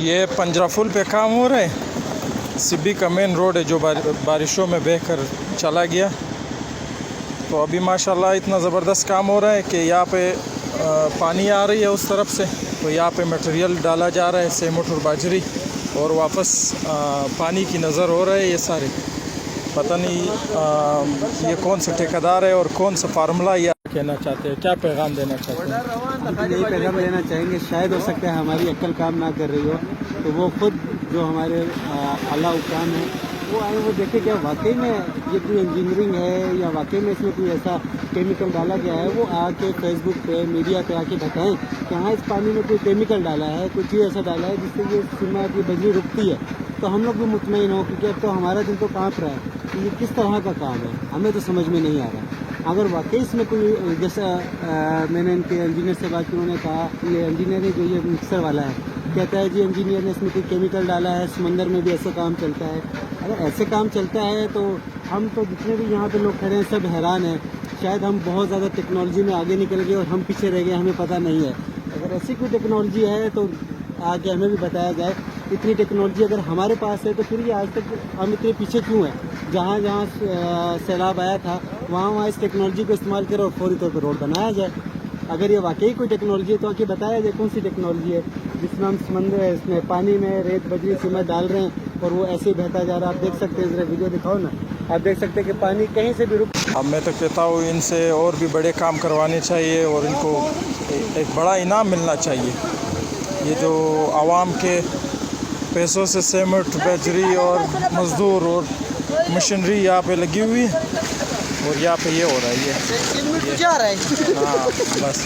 یہ پنجرافل پہ کام ہو رہا ہے. سبی کا مین روڈ ہے جو بارشوں میں بہہ کر چلا گیا. تو ابھی ماشاءاللہ اتنا زبردست کام ہو رہا ہے کہ یہاں پہ پانی آ رہی ہے اس طرف سے. تو یہاں پہ مٹیریل ڈالا جا رہا ہے سیمنٹ اور باجری, اور واپس پانی کی نظر ہو رہا ہے. یہ سارے پتہ نہیں یہ کون سا ٹھیکیدار ہے اور کون سا فارمولہ یہ کہنا چاہتے ہیں, کیا پیغام دینا چاہتے ہیں؟ یہی پیغام دینا چاہیں گے, شاید ہو سکتا ہے ہماری عقل کام نہ کر رہی ہو, تو وہ خود جو ہمارے اعلیٰ حکام ہیں وہ آئیں, وہ دیکھیں کیا واقعی میں یہ کوئی انجینئرنگ ہے یا واقعی میں اس میں کوئی ایسا کیمیکل ڈالا گیا ہے. وہ آ کے فیس بک پہ میڈیا پہ آ کے بتائیں کہ ہاں اس پانی میں کوئی کیمیکل ڈالا ہے, کوئی چیز ایسا ڈالا ہے جس سے یہ سیمنٹ کی بجلی رکتی ہے, تو ہم لوگ بھی مطمئن ہوں, کیونکہ اب تو ہمارا دل تو کانپ رہا ہے کہ یہ کس طرح کا کام ہے, ہمیں تو سمجھ میں نہیں آ رہا. اگر واقعی اس میں کوئی, جیسا میں نے ان کے انجینئر سے بات کی, انہوں نے کہا یہ انجینئر ہے جو یہ مکسر والا ہے, کہتا ہے جی انجینئر نے اس میں کوئی کیمیکل ڈالا ہے, سمندر میں بھی ایسا کام چلتا ہے. اگر ایسے کام چلتا ہے تو ہم تو جتنے بھی یہاں پہ لوگ کھڑے ہیں سب حیران ہیں. شاید ہم بہت زیادہ ٹیکنالوجی میں آگے نکل گئے اور ہم پیچھے رہ گئے, ہمیں پتہ نہیں ہے. اگر ایسی کوئی ٹیکنالوجی ہے تو آگے ہمیں بھی بتایا جائے. اتنی ٹیکنالوجی اگر ہمارے پاس ہے تو پھر یہ آج تک ہم اتنے پیچھے کیوں ہیں؟ جہاں جہاں سیلاب آیا تھا وہاں اس ٹیکنالوجی کو استعمال کرے اور فوری طور پر روڈ بنایا جائے. اگر یہ واقعی کوئی ٹیکنالوجی ہے تو آگے بتایا جائے کون سی ٹیکنالوجی ہے جس میں ہم سمندر اس میں پانی میں ریت بجری سیمنٹ ڈال رہے ہیں اور وہ ایسے ہی بہتا جا رہا ہے. آپ دیکھ سکتے ہیں, ذرا ویڈیو دکھاؤ نا, آپ دیکھ سکتے ہیں کہ پانی کہیں سے بھی رک. اب میں تو کہتا ہوں ان سے اور بھی بڑے کام کروانے چاہیے اور ان کو ایک بڑا انعام ملنا چاہیے. یہ جو عوام کے پیسوں سے سیمنٹ بجری اور مزدور اور مشینری یہاں پہ لگی ہوئی ہے, اور یہاں پہ یہ ہو رہا ہے, یہ ہاں بس.